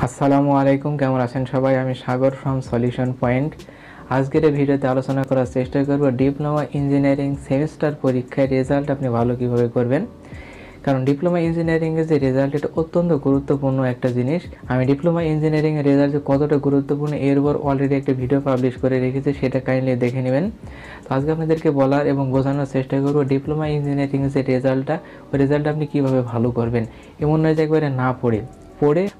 আসসালামু আলাইকুম, কেমন আছেন সবাই? আমি সাগর ফ্রম সলিউশন পয়েন্ট। আজকের এই ভিডিওতে আলোচনা করার চেষ্টা করব ডিপ্লোমা ইঞ্জিনিয়ারিং সেমিস্টার পরীক্ষায় রেজাল্ট আপনি ভালো কিভাবে করবেন। কারণ ডিপ্লোমা ইঞ্জিনিয়ারিংয়ের যে রেজাল্ট, এটা অত্যন্ত গুরুত্বপূর্ণ একটা জিনিস। আমি ডিপ্লোমা ইঞ্জিনিয়ারিংয়ের রেজাল্ট যে কতটা গুরুত্বপূর্ণ এর উপর অলরেডি একটা ভিডিও পাবলিশ করে রেখেছি, সেটা কাইন্ডলি দেখে নেবেন। তো আজকে আপনাদেরকে বলার এবং বোঝানোর চেষ্টা করব ডিপ্লোমা ইঞ্জিনিয়ারিংয়ের যে রেজাল্টটা, ওই রেজাল্টটা আপনি কীভাবে ভালো করবেন। এমন নয় যে একবারে না পড়ে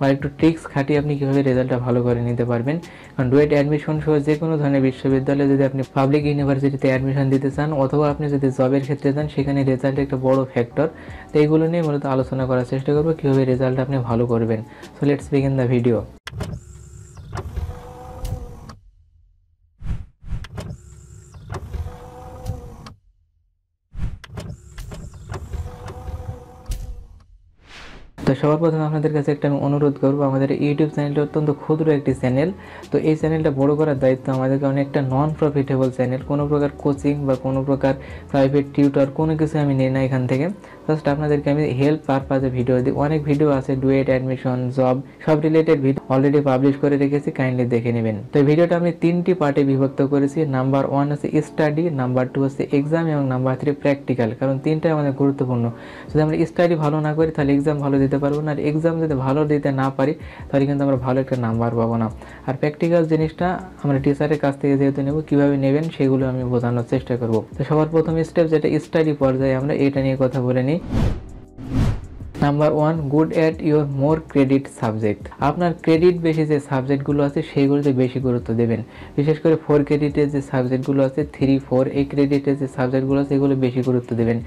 বা একটু ট্রিক্স খাটিয়ে আপনি কীভাবে রেজাল্টটা ভালো করে নিতে পারবেন। কারণ ডুয়েট অ্যাডমিশন সহ যে কোনো ধরনের বিশ্ববিদ্যালয়ে যদি আপনি পাবলিক ইউনিভার্সিটিতে অ্যাডমিশন দিতে চান, অথবা আপনি যদি জবের ক্ষেত্রে যান, সেখানে রেজাল্ট একটা বড় ফ্যাক্টর। তো এইগুলো নিয়ে মূলত আলোচনা করার চেষ্টা করবো কীভাবে রেজাল্ট আপনি ভালো করবেন। So let's begin the video. তো সবার প্রথমে আপনাদের কাছে একটা আমি অনুরোধ করবো, আমাদের ইউটিউব চ্যানেলটা অত্যন্ত ক্ষুদ্র একটি চ্যানেল। তো এই চ্যানেলটা বড় করার দায়িত্ব আমাদের, কারণ একটা নন প্রফিটেবল চ্যানেল। কোনো প্রকার কোচিং বা কোনো প্রকার প্রাইভেট টিউটর কোনো কিছু আমি নিই না এখান থেকে। জাস্ট আপনাদেরকে আমি হেল্প পারপাজে ভিডিও দিই। অনেক ভিডিও আছে ডুয়েট, অ্যাডমিশন, জব, সব রিলেটেড ভিডিও অলরেডি পাবলিশ করে রেখেছি, কাইন্ডলি দেখে নেবেন। তো এই ভিডিওটা আমি 3টি পার্টে বিভক্ত করেছি। নাম্বার 1 হচ্ছে স্টাডি, নাম্বার 2 হচ্ছে এক্সাম, এবং নাম্বার 3 প্র্যাকটিক্যাল। কারণ 3টাই আমাদের গুরুত্বপূর্ণ। যদি আমরা স্টাডি ভালো না করি তাহলে এক্সাম ভালো দিতে পারবো না, আর এক্সাম যদি ভালো দিতে না পারি তাহলে কিন্তু আমরা ভালো একটা নাম্বার পাবো না। আর প্র্যাকটিক্যাল জিনিসটা আমরা টিচারের কাছ থেকে যেহেতু নেব, কীভাবে নেবেন সেগুলো আমি বোঝানোর চেষ্টা করব। তো সবার প্রথম স্টেপ যেটা স্টাডি পর্যায়ে, আমরা এটা নিয়ে কথা বলে নিই। Number 1, good at your more credit subject. আপনার ক্রেডিট বেশি যে সাবজেক্টগুলো আছে সেইগুলোতে বেশি গুরুত্ব দেবেন। বিশেষ করে 4 ক্রেডিটের যে সাবজেক্টগুলো আছে, 3, 4 এই ক্রেডিটের যে সাবজেক্টগুলো আছে এগুলো বেশি গুরুত্ব দেবেন।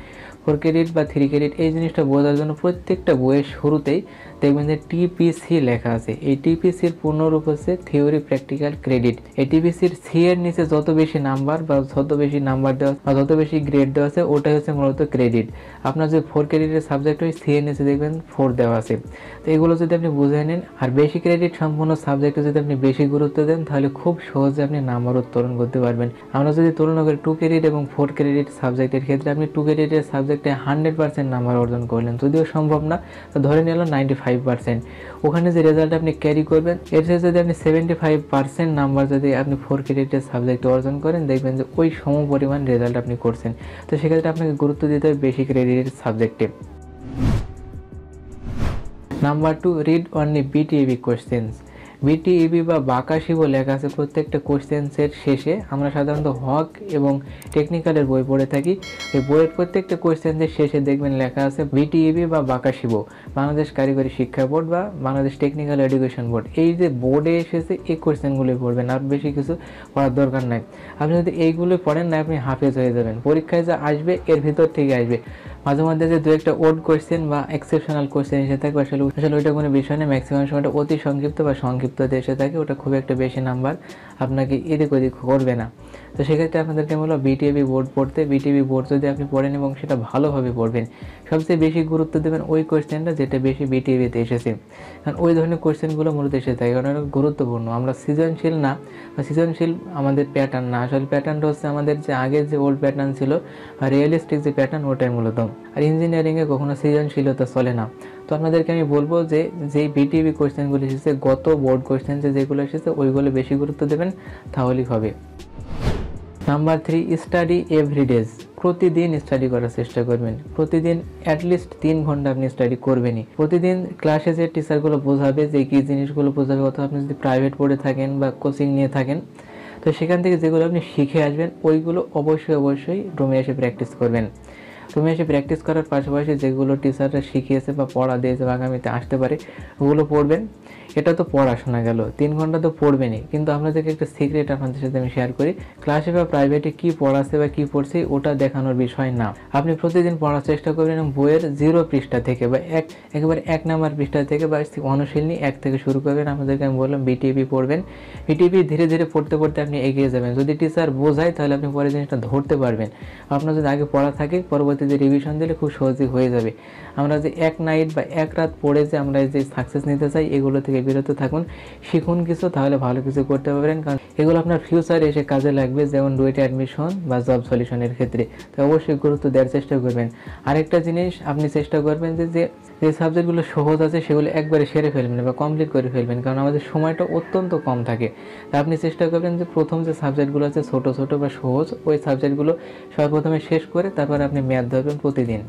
4 ক্রেডিট বা 3 ক্রেডিট এই জিনিসটা বোঝার জন্য প্রত্যেকটা বইয়ের শুরুতেই দেখবেন যে টিপিসি লেখা আছে। এই টিপিসির পূর্ণরূপ হচ্ছে থিওরি প্র্যাকটিক্যাল ক্রেডিট। এই টিপিসির সি এর নিচে যত বেশি নাম্বার বা যত বেশি নাম্বার দেওয়া বা যত বেশি গ্রেড দেওয়া আছে, ওটাই হচ্ছে মূলত ক্রেডিট। আপনার যে 4 ক্রেডিটের সাবজেক্ট হয়, সি এর নিচে দেখবেন 4 দেওয়া আছে। তো এগুলো যদি আপনি বুঝে নেন আর বেশি ক্রেডিট সম্পূর্ণ সাবজেক্টে যদি আপনি বেশি গুরুত্ব দেন, তাহলে খুব সহজে আপনি নাম্বার উত্তোলন করতে পারবেন। আমরা যদি তুলনা করি 2 ক্রেডিট এবং 4 ক্রেডিট সাবজেক্টের ক্ষেত্রে, আপনি 2 ক্রেডিটের সাবজেক্টে 100% নাম্বার অর্জন করলেন, যদিও সম্ভব না, তো ধরে নিলাম 95%। ওখানে যে রেজাল্ট আপনি ক্যারি করবেন, এর সাথে যদি আপনি 75% নাম্বার যদি আপনি 4 ক্রেডিটের সাবজেক্টে অর্জন করেন, দেখবেন যে ওই সম পরিমাণ রেজাল্ট আপনি করছেন। তো সেক্ষেত্রে আপনাকে গুরুত্ব দিতে হবে বেশি ক্রেডিটের সাবজেক্টে। Number 2, read only BTEB questions. BTEB বা বাকাশিবো লেখা আছে প্রত্যেকটা কোয়েশ্চেন্সের শেষে। আমরা সাধারণত হক এবং টেকনিক্যালের বই পড়ে থাকি। এই বইয়ের প্রত্যেকটা কোয়েশ্চেন্সের শেষে দেখবেন লেখা আছে বিটিইবি বা বাকাশিবো, বাংলাদেশ কারিগরি শিক্ষা বোর্ড বা বাংলাদেশ টেকনিক্যাল এডুকেশন বোর্ড। এই যে বোর্ডে এসেছে এই কোয়েশ্চেনগুলোই পড়বেন, আর বেশি কিছু পড়ার দরকার নাই। আপনি যদি এইগুলো পড়েন না, আপনি হাফেজ হয়ে যাবেন। পরীক্ষায় যা আসবে এর ভিতর থেকে আসবে। মাঝে মধ্যে যে 2-একটা ওড কোয়েশ্চেন বা এক্সেপশনাল কোয়েশ্চেন এসে থাকবে, আসলে ওইটা কোনো বিষয় নেই। ম্যাক্সিমাম সময়টা অতি সংক্ষিপ্ত বা সংক্ষিপ্ত এসে থাকে, ওটা খুব একটা বেশি নাম্বার আপনাকে এদিক ওদিক করবে না। তো সেক্ষেত্রে আপনাদেরকে বলো বিটিইবি বোর্ড পড়তে। বিটিইবি বোর্ড যদি আপনি পড়েন এবং সেটা ভালোভাবে পড়বেন, সবচেয়ে বেশি গুরুত্ব দেবেন ওই কোয়েশ্চেনটা যেটা বেশি বিটিইবিতে এসেছে। কারণ ওই ধরনের কোয়েশ্চেনগুলো মূলত এসে থাকে, কারণ এটা গুরুত্বপূর্ণ। আমরা সৃজনশীল না, বা সৃজনশীল আমাদের প্যাটার্ন না, আসলে প্যাটার্নটা হচ্ছে আমাদের যে আগের যে ওল্ড প্যাটার্ন ছিল, রিয়েলিস্টিক যে প্যাটার্ন, ওটাই মূলত। আর ইঞ্জিনিয়ারিংয়ে কখনো সৃজনশীলতা চলে না। তো আপনাদেরকে আমি বলবো যে যেই বিটিইবি কোয়েশ্চেনগুলো এসেছে, গত বোর্ড কোয়েশ্চেন যেগুলো এসেছে, ওইগুলো বেশি গুরুত্ব দেবেন, তাহলেই হবে। Number 3, study everyday. প্রতিদিন স্টাডি করার চেষ্টা করবেন। প্রতিদিন অ্যাটলিস্ট 3 ঘন্টা আপনি স্টাডি করবেনই। প্রতিদিন ক্লাসে যে টিচারগুলো বোঝাবে, যে কী জিনিসগুলো বোঝাবে, অথবা আপনি যদি প্রাইভেট পড়ে থাকেন বা কোচিং নিয়ে থাকেন, তো সেখান থেকে যেগুলো আপনি শিখে আসবেন, ওইগুলো অবশ্যই রুমে এসে প্র্যাকটিস করবেন। রুমে এসে প্র্যাকটিস করার পাশাপাশি যেগুলো টিচাররা শিখিয়েছে বা পড়া দিয়েছে বা আগামীতে আসতে পারে, ওগুলো পড়বেন। এটা তো পড়াশোনা গেল, 3 ঘন্টা তো পড়বেনই। কিন্তু আপনাদেরকে একটা সিক্রেট আপনাদের সাথে আমি শেয়ার করি। ক্লাসে বা প্রাইভেটে কী পড়াচ্ছে বা কী পড়ছে, ওটা দেখানোর বিষয় না। আপনি প্রতিদিন পড়ার চেষ্টা করবেন এবং বইয়ের 0 পৃষ্ঠা থেকে বা একেবারে 1 নাম্বার পৃষ্ঠা থেকে বা অনুশীলনী 1 থেকে শুরু করবেন। আপনাদেরকে আমি বললাম বিটিইবি পড়বেন। বিটিইবি ধীরে ধীরে পড়তে পড়তে আপনি এগিয়ে যাবেন। যদি টিচার বোঝায় তাহলে আপনি পরে জিনিসটা ধরতে পারবেন। আপনার যদি আগে পড়া থাকে, পরবর্তীতে রিভিশন দিলে খুব সহজেই হয়ে যাবে। আমরা যে 1 নাইট বা 1 রাত পড়ে যে আমরা যে সাকসেস নিতে চাই, এগুলো থেকে থেকে বিরত থাকুন, শিখুন কিছু, তাহলে ভালো কিছু করতে পারবেন, কারণ এগুলো আপনার ফিউচারে এসে কাজে লাগবে, যেমন ডুয়েট অ্যাডমিশন বা জব সলিউশনের ক্ষেত্রে। তো অবশ্যই গুরুত্ব দেওয়ার চেষ্টা করবেন। আরেকটা জিনিস আপনি চেষ্টা করবেন যে সাবজেক্টগুলো সহজ আছে সেগুলো একবারে সেরে ফেলবেন বা কমপ্লিট করে ফেলবেন, কারণ আমাদের সময়টা অত্যন্ত কম থাকে। তা আপনি চেষ্টা করবেন যে প্রথম যে সাবজেক্টগুলো আছে ছোটো ছোটো বা সহজ, ওই সাবজেক্টগুলো সর্বপ্রথমে শেষ করে তারপর আপনি ম্যাথ ধরবেন প্রতিদিন।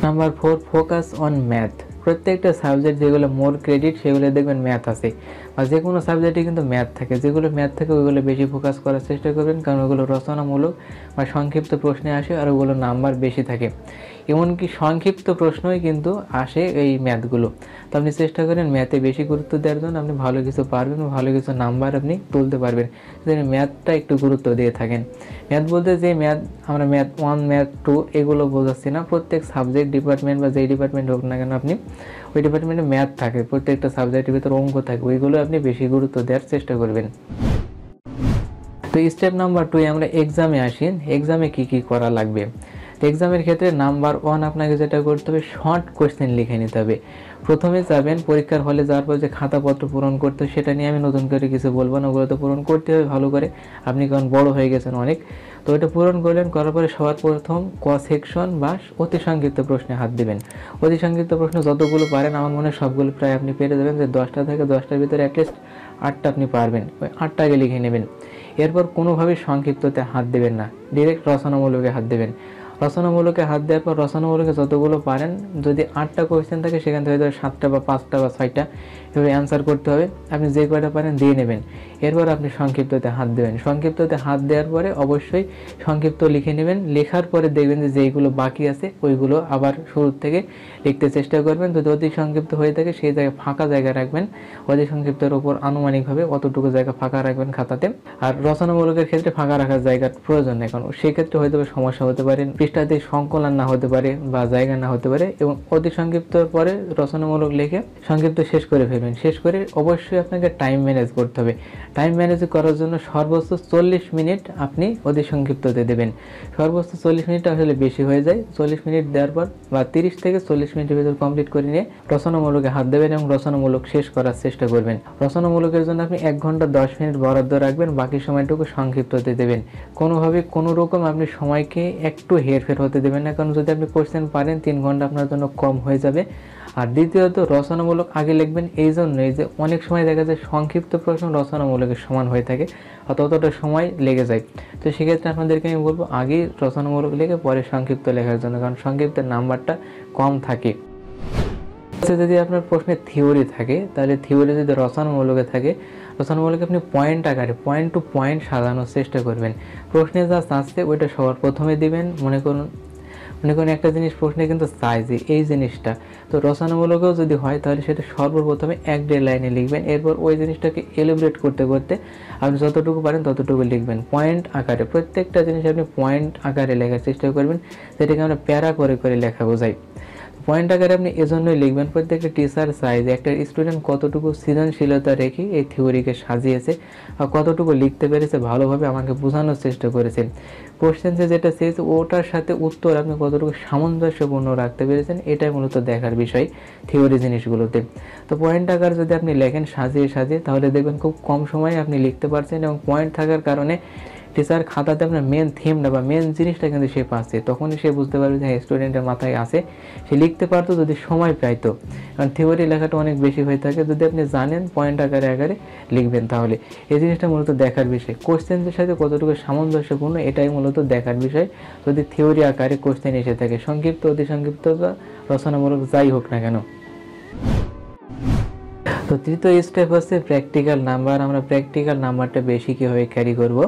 Number 4, focus on math. প্রত্যেকটা সাবজেক্ট যেগুলো মোর ক্রেডিট সেগুলো দেখবেন ম্যাথ আছে, বা যে কোনো সাবজেক্টে কিন্তু ম্যাথ থাকে, যেগুলো ম্যাথ থাকে ওইগুলো বেশি ফোকাস করার চেষ্টা করবেন, কারণ ওগুলো রচনামূলক বা সংক্ষিপ্ত প্রশ্নে আসে আর ওগুলো নাম্বার বেশি থাকে। এমনকি সংক্ষিপ্ত প্রশ্নই কিন্তু আসে এই ম্যাথগুলো। তো আপনি চেষ্টা করেন ম্যাথে বেশি গুরুত্ব দেওয়ার জন্য, আপনি ভালো কিছু পারবেন, ভালো কিছু নাম্বার আপনি তুলতে পারবেন যদি ম্যাথটা একটু গুরুত্ব দিয়ে থাকেন। ম্যাথ বলতে যে ম্যাথ আমরা ম্যাথ 1 ম্যাথ 2 এগুলো বোঝাচ্ছি না, প্রত্যেক সাবজেক্ট ডিপার্টমেন্ট বা যেই ডিপার্টমেন্ট হোক না কেন আপনি ওই ডিপার্টমেন্টে ম্যাথ থাকে, প্রত্যেকটা সাবজেক্টের ভিতরে অঙ্ক থাকে, ওইগুলো আপনি বেশি গুরুত্ব দেওয়ার চেষ্টা করবেন। তো স্টেপ নাম্বার 2 আমরা এক্সামে আসি। এক্সামে কি কি করা লাগবে? এক্সামের ক্ষেত্রে নাম্বার 1 আপনাকে যেটা করতে হবে, শর্ট কোশ্চেন লিখে নিতে হবে। প্রথমে যাবেন পরীক্ষার হলে, যাওয়ার পর যে খাতাপত্র পূরণ করতে, সেটা নিয়ে আমি নতুন করে কিছু বলবো না, ওগুলো তো পূরণ করতে হবে ভালো করে, আপনি কারণ বড় হয়ে গেছেন অনেক। তো এটা পূরণ করলেন, করার পরে সবার প্রথম ক সেকশন বা অতি সংক্ষিপ্ত প্রশ্নে হাত দিবেন। অতি সংক্ষিপ্ত প্রশ্ন যতগুলো পারেন, আমার মনে হয় সবগুলো প্রায় আপনি পেরে যাবেন, যে 10টা থেকে 10টার ভিতরে অ্যাটলিস্ট 8টা আপনি পারবেন, ওই 8টা আগে লিখে নেবেন। এরপর কোনোভাবেই সংক্ষিপ্ততে হাত দেবেন না, ডিরেক্ট রচনামূলকে হাত দেবেন। রচনামূলকে হাত দেওয়ার পর রচনামূলকে যতগুলো পারেন, যদি 8টা কোয়েশ্চেন থাকে সেখান থেকে 7টা বা 5টা বা 6টা এভাবে অ্যান্সার করতে হবে, আপনি যে কয়টা পারেন দিয়ে নেবেন। এরপর আপনি সংক্ষিপ্ততে হাত দেবেন। সংক্ষিপ্ততে হাত দেওয়ার পরে অবশ্যই সংক্ষিপ্ত লিখে নেবেন। লেখার পরে দেখবেন যে যেইগুলো বাকি আছে ওইগুলো আবার শুরু থেকে লিখতে চেষ্টা করবেন। যদি অতি সংক্ষিপ্ত হয়ে থাকে সেই জায়গায় ফাঁকা জায়গা রাখবেন, অতি সংক্ষিপ্তের উপর আনুমানিকভাবে অতটুকু জায়গা ফাঁকা রাখবেন খাতাতে। আর রচনামূলকের ক্ষেত্রে ফাঁকা রাখার জায়গার প্রয়োজন নেই, কারণ সেক্ষেত্রে হয়তো সমস্যা হতে পারে, পৃষ্ঠাতে সংকলন না হতে পারে বা জায়গা না হতে পারে। এবং অতি সংক্ষিপ্তর পরে রচনামূলক লিখে সংক্ষিপ্ত শেষ করে ফেলবেন। শেষ করে অবশ্যই আপনাকে টাইম ম্যানেজ করতে হবে। টাইম ম্যানেজ করার জন্য সর্বোচ্চ 40 মিনিট আপনি অতি সংক্ষিপ্ততে দেবেন। সর্বোচ্চ 40 মিনিট আসলে বেশি হয়ে যায়। 40 মিনিট দেওয়ার পর বা 30 থেকে 40 মিনিটের ভিতর কমপ্লিট করে নিয়ে রচনামূলকে হাত দেবেন এবং রচনামূলক শেষ করার চেষ্টা করবেন। রচনামূলকের জন্য আপনি 1 ঘন্টা 10 মিনিট বরাদ্দ রাখবেন, বাকি সময়টুকু সংক্ষিপ্ততে দেবেন। কোনোভাবে কোনো রকম আপনি সময়কে একটু হেরফের হতে দেবেন না, কারণ যদি আপনি কোশ্চেন পারেন 3 ঘন্টা আপনার জন্য কম হয়ে যাবে। আর দ্বিতীয়ত রচনামূলক আগে লিখবেন এই জন্যই যে অনেক সময় দেখা যায় সংক্ষিপ্ত প্রশ্ন রচনামূলকের সমান হয়ে থাকে, ততটা সময় লেগে যায়। তো সেক্ষেত্রে আপনাদেরকে আমি বলবো আগেই রচনামূলক লিখে পরে সংক্ষিপ্ত লেখার জন্য, কারণ সংক্ষিপ্তের নাম্বারটা কম থাকে। যদি আপনার প্রশ্নে থিওরি থাকে, তাহলে থিওরি যদি রচনামূলকে থাকে, রচনামূলকে আপনি পয়েন্ট আকারে পয়েন্ট টু পয়েন্ট সাজানোর চেষ্টা করবেন। প্রশ্নে যা চাচ্ছে ওইটা সবার প্রথমে দিবেন। মনে করুন একটা জিনিস প্রশ্নে কিন্তু চাই যে এই জিনিসটা, তো রচনামূলকেও যদি হয় তাহলে সেটা সর্বপ্রথমে 1-1.5 লাইনে লিখবেন। এরপর ওই জিনিসটাকে এলিব্রেট করতে করতে আপনি যতটুকু পারেন ততটুকু লিখবেন পয়েন্ট আকারে। প্রত্যেকটা জিনিস আপনি পয়েন্ট আকারে লেখার চেষ্টা করবেন, যেটাকে আমরা প্যারা করে করে লেখা বোঝাই। পয়েন্ট আকারে আপনি এজন্যই লিখবেন, প্রত্যেকটা টিচার চাই যে একটা স্টুডেন্ট কতটুকু সৃজনশীলতা রেখে এই থিওরিকে সাজিয়েছে বা কতটুকু লিখতে পেরেছে, ভালোভাবে আমাকে বোঝানোর চেষ্টা করেছে। কোশ্চেন্সে যেটা চেয়েছে ওটার সাথে উত্তর আপনি কতটুকু সামঞ্জস্যপূর্ণ রাখতে পেরেছেন, এটাই মূলত দেখার বিষয় থিওরি জিনিসগুলোতে। তো পয়েন্ট আকার যদি আপনি লেখেন সাজিয়ে সাজিয়ে, তাহলে দেখবেন খুব কম সময়ে আপনি লিখতে পারছেন। এবং পয়েন্ট থাকার কারণে টিচার খাতাতে আপনার মেন থিমটা বা মেন জিনিসটা কিন্তু সে পাচ্ছে, তখনই সে বুঝতে পারবে যে স্টুডেন্টের মাথায় আছে, সে লিখতে পারতো যদি সময় পাইতো। কারণ থিওরি লেখাটা অনেক বেশি হয়ে থাকে, যদি আপনি জানেন পয়েন্ট আকারে আকারে লিখবেন তাহলে এই জিনিসটা মূলত দেখার বিষয়। কোশ্চেনের সাথে কতটুকু সামঞ্জস্যপূর্ণ এটাই মূলত দেখার বিষয়। যদি থিওরি আকারে কোশ্চেন এসে থাকে, সংক্ষিপ্ত অতি সংক্ষিপ্ত বা রচনামূলক যাই হোক না কেন। তো তৃতীয় স্টেপ হচ্ছে প্র্যাকটিক্যাল নাম্বার। আমরা প্র্যাকটিক্যাল নাম্বারটা বেশি কীভাবে ক্যারি করব?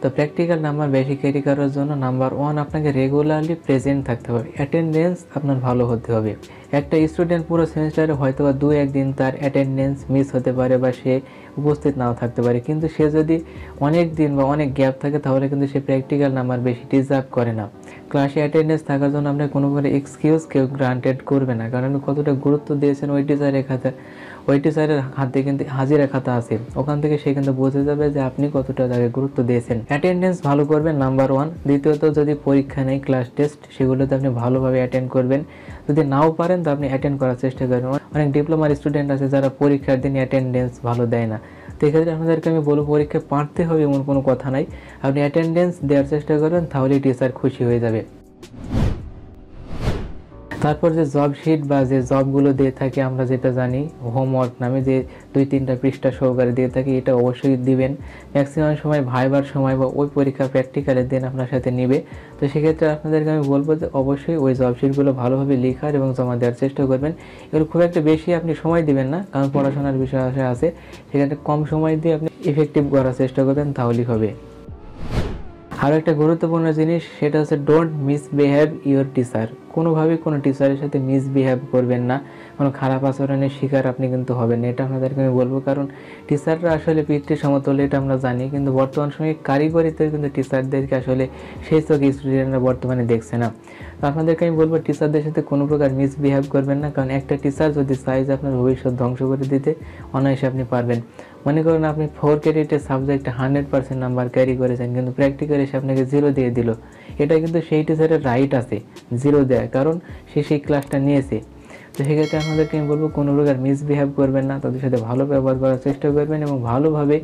তো প্র্যাকটিক্যাল নাম্বার বেশি ক্যারি করার জন্য নাম্বার 1 আপনাকে রেগুলারলি প্রেজেন্ট থাকতে হবে, অ্যাটেন্ডেন্স আপনার ভালো হতে হবে। একটা স্টুডেন্ট পুরো সেমিস্টারে হয়তো বা 2-1 দিন তার অ্যাটেন্ডেন্স মিস হতে পারে বা সে উপস্থিত নাও থাকতে পারে, কিন্তু সে যদি অনেক দিন বা অনেক গ্যাপ থাকে তাহলে কিন্তু সে প্র্যাকটিক্যাল নাম্বার বেশি ডিজার্ভ করে না। ক্লাসে অ্যাটেন্ডেন্স থাকার জন্য আপনি কোনো এক্সকিউজ কেউ গ্রান্টেড করবে না, কারণ আপনি কতটা গুরুত্ব দিয়েছেন ওই টিচারের খাতা, ওই টিচারের হাতে কিন্তু হাজিরা খাতা আছে, ওখান থেকে সে কিন্তু বুঝে যাবে যে আপনি কতটা তাকে গুরুত্ব দিয়েছেন। অ্যাটেন্ডেন্স ভালো করবেন নাম্বার 1। দ্বিতীয়ত যদি পরীক্ষা নেই, ক্লাস টেস্ট, সেগুলোতে আপনি ভালোভাবে অ্যাটেন্ড করবেন। যদি নাও পারেন তো আপনি অ্যাটেন্ড করার চেষ্টা করবেন। অনেক ডিপ্লোমার স্টুডেন্ট আছে যারা পরীক্ষার দিন অ্যাটেন্ডেন্স ভালো দেয় না, তো এক্ষেত্রে আপনাদেরকে আমি বলবো পরীক্ষায় পারতে হবে এমন কোনো কথা নাই, আপনি অ্যাটেন্ডেন্স দেওয়ার চেষ্টা করবেন, তাহলেই টিচার খুশি হয়ে যাবে। তারপর যে জব শিট বা যে জবগুলো দিয়ে থাকি আমরা, যেটা জানি হোমওয়ার্ক নামে, যে 2-3টা পৃষ্ঠা সহকারে দিয়ে থাকি, এটা অবশ্যই দিবেন। ম্যাক্সিমাম সময় ভাইবার সময় বা ওই পরীক্ষা প্র্যাকটিক্যালের দিন আপনার সাথে নিবে, তো সেক্ষেত্রে আপনাদেরকে আমি বলবো যে অবশ্যই ওই জব শিটগুলো ভালোভাবে লেখার এবং জমা দেওয়ার চেষ্টা করবেন। এগুলো খুব একটা বেশি আপনি সময় দিবেন না, কারণ পড়াশোনার বিষয় আছে, সেখানে কম সময় দিয়ে আপনি ইফেক্টিভ করার চেষ্টা করবেন, তাহলেই হবে। আরও একটা গুরুত্বপূর্ণ জিনিস, সেটা হচ্ছে ডোন্ট মিসবিহেভ ইউর টিচার। কোনোভাবেই কোনো টিচারের সাথে মিসবিহেভ করবেন না, কোনো খারাপ আচরণের শিকার আপনি কিন্তু হবেন না, এটা আপনাদেরকে আমি বলবো। কারণ টিচাররা আসলে পিতৃ সমতুল্য, এটা আমরা জানি, কিন্তু বর্তমান সময়ে কারিগরিতে কিন্তু টিচারদেরকে আসলে সেই চোখে স্টুডেন্টরা বর্তমানে দেখছে না। তো আপনাদেরকে আমি বলবো টিচারদের সাথে কোনো প্রকার মিসবিহেভ করবেন না, কারণ একটা টিচার যদি চায় যে আপনার ভবিষ্যৎ ধ্বংস করে দিতে, অনায়াসে আপনি পারবেন। মনে করুন আপনি 4 ক্রেডিটের সাবজেক্টে 100% নাম্বার ক্যারি করেছেন, কিন্তু প্র্যাকটিক্যালি সে আপনাকে 0 দিয়ে দিল, এটা কিন্তু সেই টিচারের রাইট আছে 0 দেয়, কারণ সে সেই ক্লাসটা নিয়েছে। তো সেক্ষেত্রে আপনাদেরকে আমি বলবো কোনো প্রকার মিসবিহেভ করবেন না, তাদের সাথে ভালো ব্যবহার করার চেষ্টা করবেন এবং ভালোভাবে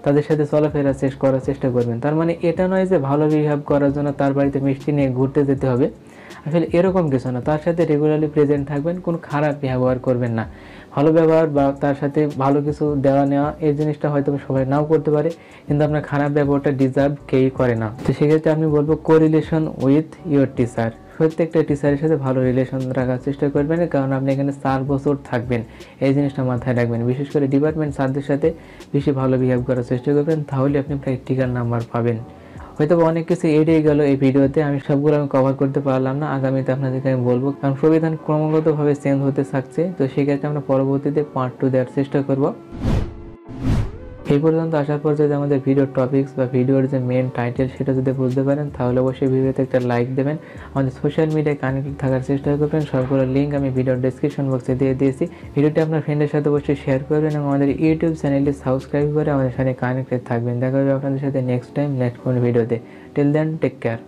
তাদের সাথে চলাফেরা করার চেষ্টা করবেন। তার মানে এটা নয় যে ভালো বিহেভ করার জন্য তার বাড়িতে মিষ্টি নিয়ে ঘুরতে যেতে হবে, আসলে এরকম কিছু না। তার সাথে রেগুলারলি প্রেজেন্ট থাকবেন, কোনো খারাপ ব্যবহার করবেন না। ভালো ব্যবহার বা তার সাথে ভালো কিছু দেওয়া নেওয়া, এই জিনিসটা হয়তো সবাই নাও করতে পারে, কিন্তু আপনার খারাপ ব্যবহারটা ডিজার্ভ কেউই করে না। তো সেক্ষেত্রে আমি বলবো কোরিলেশন উইথ ইউর টিচার, প্রত্যেকটা টিচারের সাথে ভালো রিলেশন রাখার চেষ্টা করবেন, কারণ আপনি এখানে 4 বছর থাকবেন, এই জিনিসটা মাথায় রাখবেন। বিশেষ করে ডিপার্টমেন্ট স্যারদের সাথে বেশি ভালো বিহেভ করার চেষ্টা করবেন, তাহলে আপনি প্র্যাকটিক্যাল নাম্বার পাবেন। হয়তো অনেক কিছু এড়িয়ে গেল এই ভিডিওতে, আমি সবগুলো কভার করতে পারলাম না, আগামীতে আপনাদেরকে আমি বলবো, কারণ সংবিধান ক্রমাগতভাবে চেঞ্জ হতে থাকছে, তো সেক্ষেত্রে আমরা পরবর্তীতে পার্ট 2 দেওয়ার চেষ্টা করব। এই পর্যন্ত আসার পর যদি আমাদের ভিডিওর টপিকস বা ভিডিওর যে মেন টাইটেল সেটা যদি বুঝতে পারেন, তাহলে অবশ্যই ভিডিওতে একটা লাইক দেবেন, আমাদের সোশ্যাল মিডিয়ায় কানেক্টেড থাকার চেষ্টা করবেন। সবগুলো লিঙ্ক আমি ভিডিওর ডেসক্রিপশন বক্সে দিয়ে দিয়েছি। ভিডিওটি আপনার ফ্রেন্ডের সাথে অবশ্যই শেয়ার করবেন এবং আমাদের ইউটিউব চ্যানেলটি সাবস্ক্রাইব করে আমাদের সাথে কানেক্টেড থাকবেন। দেখা হবে আপনাদের সাথে নেক্সট টাইম নেক্সট কোনো ভিডিওতে। Till then take care.